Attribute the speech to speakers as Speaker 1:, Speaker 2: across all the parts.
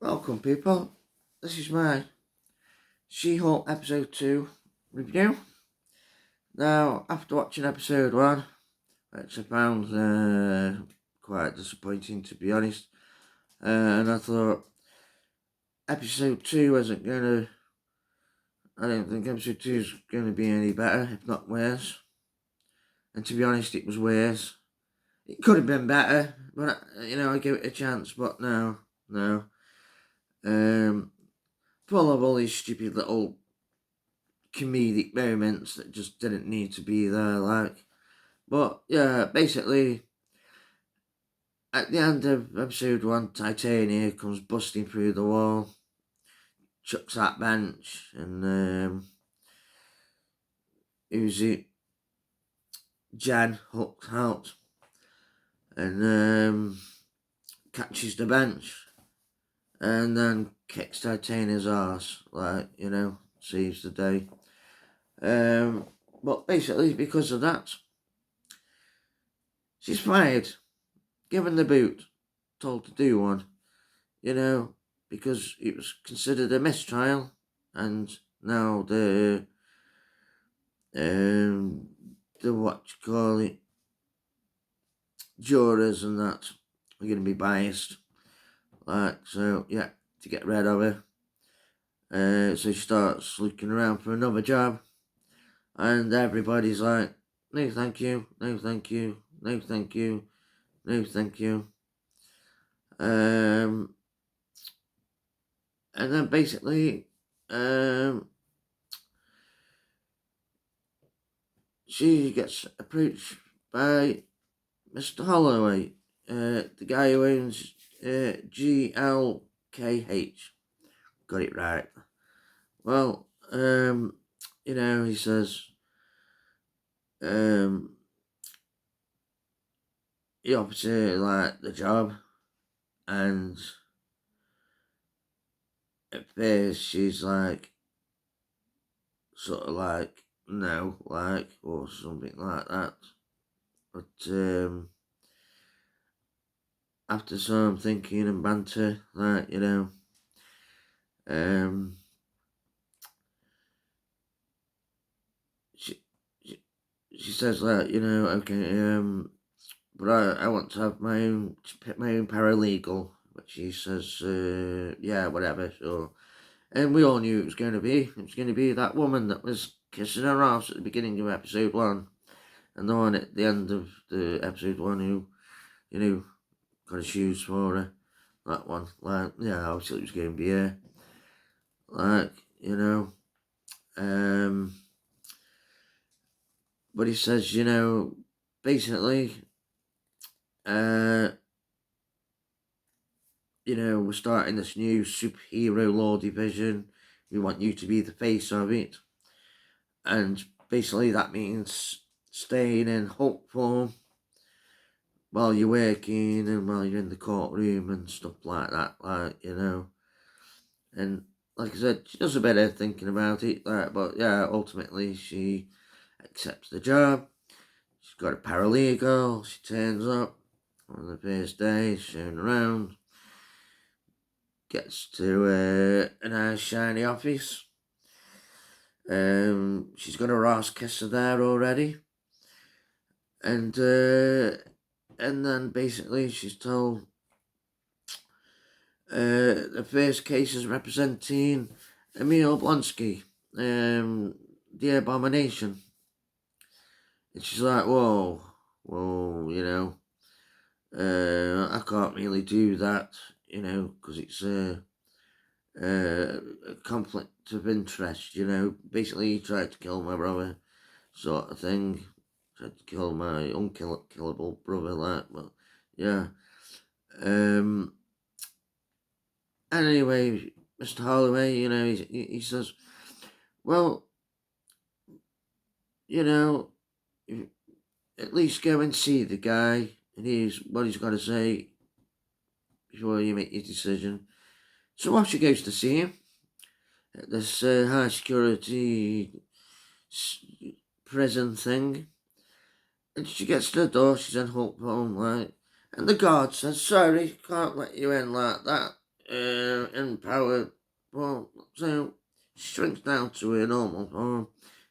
Speaker 1: Welcome, people. This is my She-Hulk episode 2 review. Now, after watching episode 1, which I found quite disappointing, to be honest, and I thought episode 2 wasn't going to. I don't think episode 2 is going to be any better, if not worse. And to be honest, it was worse. It could have been better, but I give it a chance. But no. Full of all these stupid little comedic moments that just didn't need to be there, like. But yeah, basically, at the end of episode 1, Titania comes busting through the wall, chucks that bench, and who's it? Jen hooks out and catches the bench and then kicks Titania's ass, like, saves the day. But basically, because of that, she's fired, given the boot, told to do one, because it was considered a mistrial, and now the what you call it, jurors and that are going to be biased, like, so yeah, to get rid of her. So she starts looking around for another job, and everybody's like, no thank you, no thank you, no thank you, no thank you. And then basically, she gets approached by Mr. Holloway, the guy who owns GLKH. Got it right. Well, he says he offers her like the job, and at first she's like, sort of like, no, like, or something like that. But after some thinking and banter, like, she says like, okay, but I want to have my own paralegal. But she says, yeah, whatever, sure. And we all knew it was going to be. It was going to be that woman that was kissing her ass at the beginning of episode 1. And the one at the end of the episode 1 who, got a shoes for her. That one. Like, yeah, obviously it was going to be her. Like, but he says, basically, we're starting this new superhero law division. We want you to be the face of it. And basically that means staying in Hulk form while you're working and while you're in the courtroom and stuff like that, like, And like I said, she does a bit of thinking about it, like, but yeah, ultimately she accepts the job. She's got a paralegal. She turns up on the first day, showing around. Gets to a nice shiny office. She's got a Ross kisser there already. And then basically she's told the first case is representing Emil Blonsky, the Abomination. And she's like, whoa, I can't really do that, because it's a conflict of interest, Basically, he tried to kill my brother, sort of thing. Tried to kill my unkillable brother, like, but yeah. Anyway, Mr. Holloway, he says, well, at least go and see the guy and here's what he's got to say before you make your decision. So off she goes to see him at this high security prison thing. And she gets to the door, she's in Hulk form, like, and the guard says, sorry, can't let you in like that. empowered. Well, so she shrinks down to her normal form,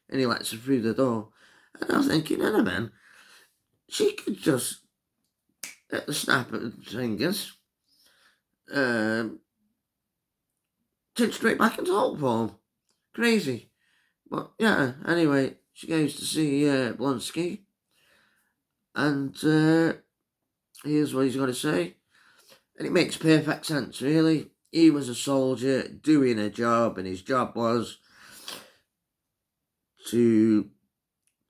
Speaker 1: and he lets her through the door. And I was thinking, Anna, man, she could just, at the snap of her fingers, turn straight back into Hulk form. Crazy. But yeah, anyway, she goes to see Blonsky, and here's what he's got to say. And it makes perfect sense, really. He was a soldier doing a job, and his job was to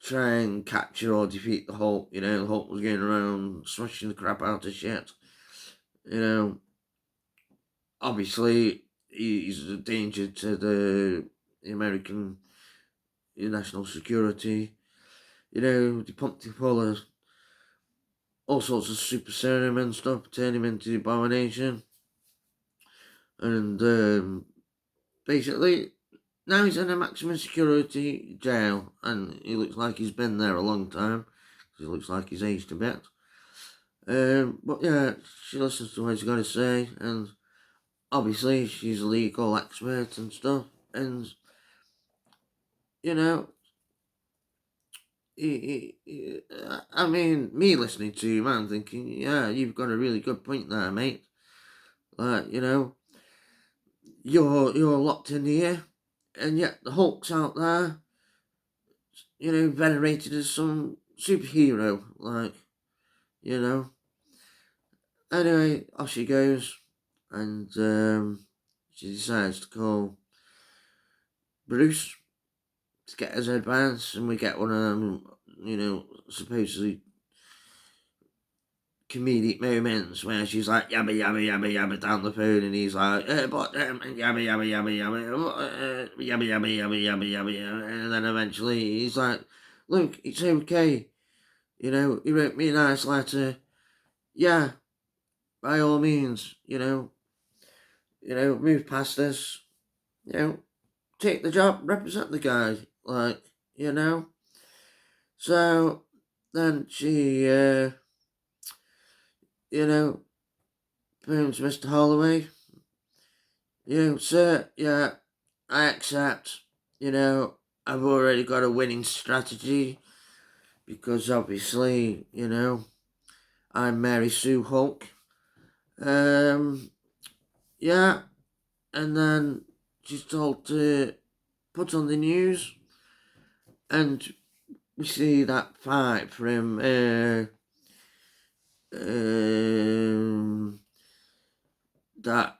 Speaker 1: try and capture or defeat the Hulk. You know, the Hulk was going around smashing the crap out of shit. You know, obviously, he's a danger to the American national security. You know, they pumped him full of all sorts of super serum and stuff, turn him into the Abomination. And basically, now he's in a maximum security jail, and he looks like he's been there a long time, because he looks like he's aged a bit. But yeah, she listens to what he's got to say, and obviously she's a legal expert and stuff, and, you know, I mean, me listening to him, I'm thinking, yeah, you've got a really good point there, mate. Like, you know, you're locked in here, and yet the Hulk's out there, you know, venerated as some superhero, like, you know. Anyway, off she goes, and she decides to call Bruce to get his advice, and we get one of them, you know, supposedly comedic moments where she's like yabba yabba yabba yabba down the phone, and he's like but yabba yabba yabba yabba yabba yabba yabba yabba yabba, and then eventually he's like, look, it's okay, you know, he wrote me a nice letter, yeah, by all means, you know, move past this, you know, take the job, represent the guy, like, you know. So then she you know, phones Mr. Holloway. You know, sir, yeah, I accept. You know, I've already got a winning strategy, because obviously, you know, I'm Mary Sue Hulk. Yeah, and then she's told to put on the news, and we see that fight from that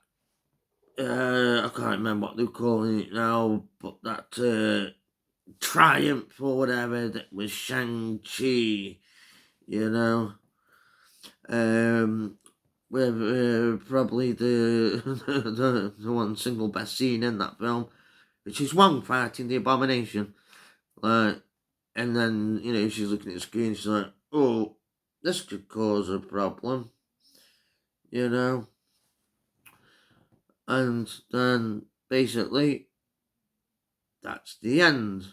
Speaker 1: I can't remember what they're calling it now, but that triumph or whatever that was Shang-Chi, you know, with probably the, the one single best scene in that film, which is Wong fighting the Abomination, like, and then, you know, she's looking at the screen, she's like, oh, this could cause a problem, you know, and then basically that's the end.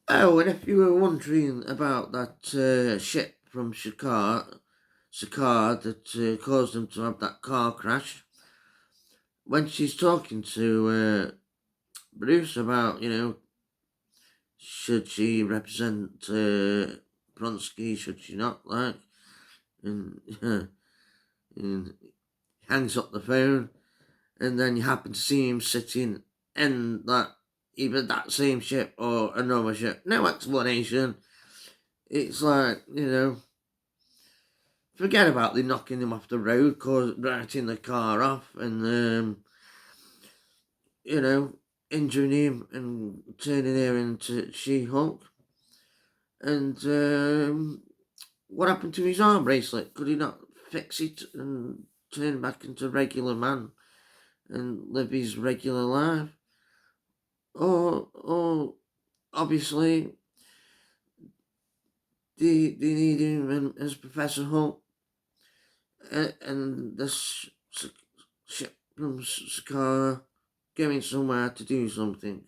Speaker 1: Oh, and if you were wondering about that ship from Shakar that caused them to have that car crash, when she's talking to Bruce about, you know, should she represent Bronsky, should she not, like, and, and hangs up the phone, and then you happen to see him sitting in that, either that same ship or another ship. No explanation. It's like, you know, forget about the knocking him off the road, writing the car off, and, you know, injuring him and turning her into She-Hulk. And what happened to his arm bracelet? Could he not fix it and turn back into a regular man and live his regular life? Or obviously, they need him as Professor Hulk, and this ship from Sakaara going somewhere to do something.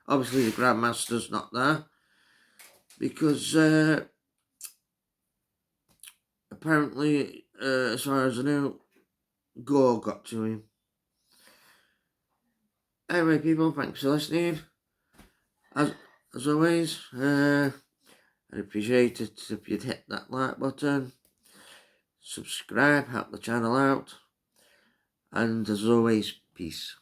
Speaker 1: Obviously, the Grandmaster's not there, because apparently, as far as I know, Gore got to him. Anyway, people, thanks for listening. As always, I'd appreciate it if you'd hit that like button, subscribe, help the channel out, and as always, peace.